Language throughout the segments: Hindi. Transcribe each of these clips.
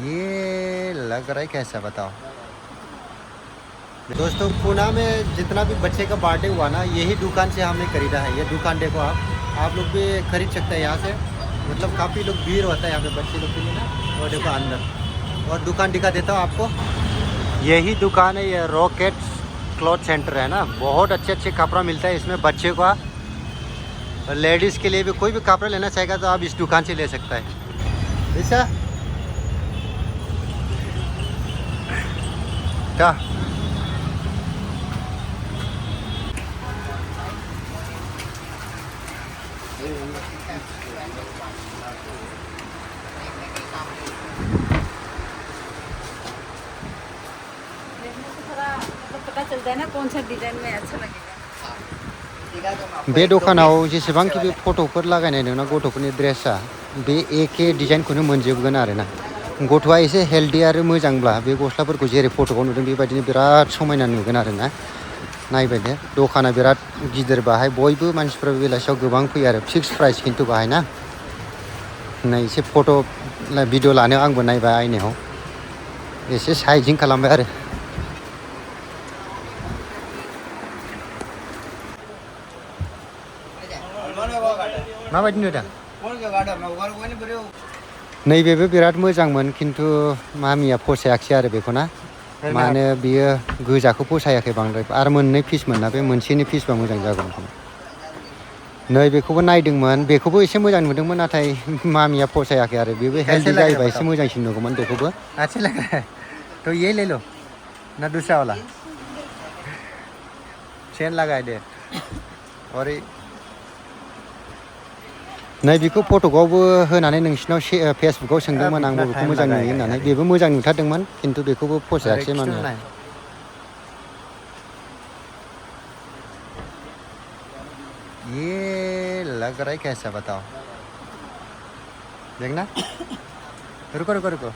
ये लग रहा है कैसा बताओ दोस्तों। पूना में जितना भी बच्चे का बर्थडे हुआ ना, यही दुकान से हमने खरीदा है। ये दुकान देखो आप लोग भी खरीद सकते हैं यहाँ से। मतलब काफ़ी लोग भीड़ होता है यहाँ पे बच्चे लोग के लिए ना। और देखो अंदर, और दुकान दिखा देता हूँ आपको। यही दुकान है, ये रॉकेट क्लॉथ सेंटर है ना। बहुत अच्छे अच्छे कपड़ा मिलता है इसमें बच्चे का, और लेडीज़ के लिए भी। कोई भी कपड़ा लेना चाहेगा तो आप इस दुकान से ले सकता है। ऐसा क्या पता चलता है ना कौन सा डिजाइन में अच्छा लगेगा। बे दखानाव जेसेबांखि बे फट'फोर लागायनाय दं ना गथ'फोरनि ड्रेसा, बे एखे डिजाइनखौनो मोनजोबगोन आरो ना। गथ'आ एसे हेल्दी आरो मोजांब्ला बे गस्लाफोरखौ जेरै फट'आव नुदों बेबायदिनो बिराद समायना नुगोन आरो ना। नायबाय दे, दखाना बिराद गिदिर। बाहाय बयबो मानसिफ्रा बेलासियाव गोबां फैयो आरो। फिक्स प्राइस खिन्थु बाहाय ना। नै एसे फट' भिडिअ लानो आंबो नायबाय आयनायाव, एसे साइजिं खालामबाय आरो। माबायदि नुदों? नैबेबो बिराद मोजांमोन खिन्थु मामिया फसायाखिसै आरो बेखौ ना। मानो बियो गोजाखौ फसायाखै बांद्राय। आरो मोननै पिसमोन ना, बे मोनसेनि पिसबा मोजां जागौमोन। नैबेखौबो नायदोंमोन, बेखौबो एसे मोजां नुदोंमोन, नाथाय मामिया फसायाखै आरो। बेबो हेल्दी जायोबा एसे मोजांसिन नुगौमोन बेखौबो। अच्छा लग रहा है तो ये ले लो ना, दूसरा वाला चेन लगाए दे। और नै बेखौ फट'आवबो होनानै नोंसिनाव फेसबुकाव सोंदोंमोन आं बबेखौ मोजां नुयो होननानै। बेबो मोजां नुथारदोंमोन खिन्थु बेखौबो फसायाखिसै मामिया। ये लग रहा है कैसा बताओ, देखना। रुको रुको रुको,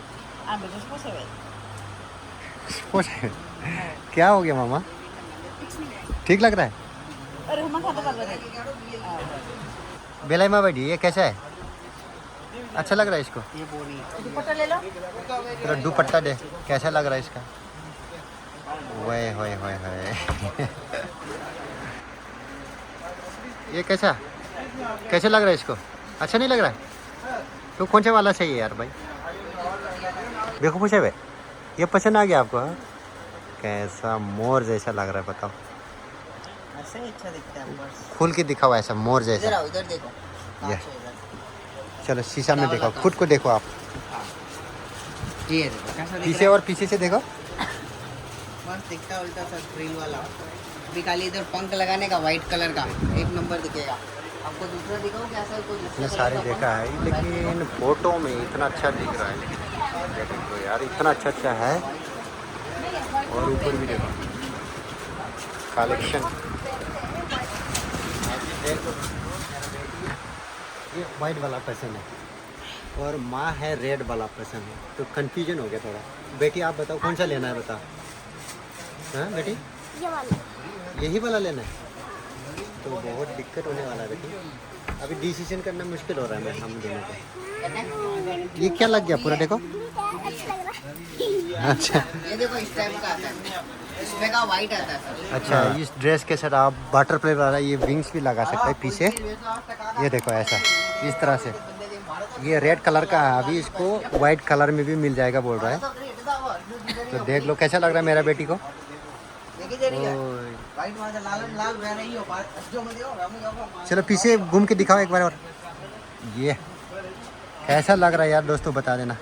क्या हो गया मामा? ठीक लग रहा है? बेलाई माबायदि, ये कैसा है? अच्छा लग रहा है इसको? दुपट्टा ले लो। तेरा दुपट्टा दे, कैसा लग रहा है इसका? ओए होए होए होए ये कैसा कैसे लग रहा है इसको? अच्छा नहीं लग रहा है? तो कौन सा वाला चाहिए यार भाई? देखो पूछे भाई, ये पसंद आ गया आपको? हाँ? कैसा मोर जैसा लग रहा है बताओ। ऐसे अच्छा दिखता है बस। खुल के दिखाओ ऐसा मोर जैसा। इधर देखो। ये चलो शीशा में देखो, खुद को देखो आप। ये देखो कैसा दिख पीछे और पीछे से देखो। मस्त दिखता उल्टा सा ग्रिल वाला। अभी खाली इधर पंख लगाने का वाइट कलर का एक नंबर दिखेगा। आपको दूसरा दिखाऊं क्या? ऐसा कोई इतने सारे देखा है लेकिन फोटो में इतना अच्छा दिख रहा है। देखो यार इतना अच्छा अच्छा है। और ऊपर भी देखो कलेक्शन। ये वाइट वाला पसंद है और माँ है रेड वाला पसंद है, तो कंफ्यूजन हो गया थोड़ा। बेटी आप बताओ कौन सा लेना है बताओ। हाँ बेटी, ये वाला, यही वाला लेना है तो बहुत दिक्कत होने वाला है बेटी। अभी डिसीजन करना मुश्किल हो रहा है हम दोनों को। ये क्या लग गया पूरा देखो। अच्छा लग रहा है। अच्छा ये देखो इस टाइप का आता है, इसमें का वाइट आता है सर। अच्छा, इस ड्रेस के साथ आप बटरफ्लाई वाला ये विंग्स भी लगा सकते हैं पीछे। ये देखो ऐसा इस तरह से। ये रेड कलर का है, अभी इसको वाइट कलर में भी मिल जाएगा बोल रहा है। तो देख लो कैसा लग रहा है मेरा बेटी को। चलो पीछे घूम के दिखाओ एक बार और। ये कैसा लग रहा है यार दोस्तों बता देना।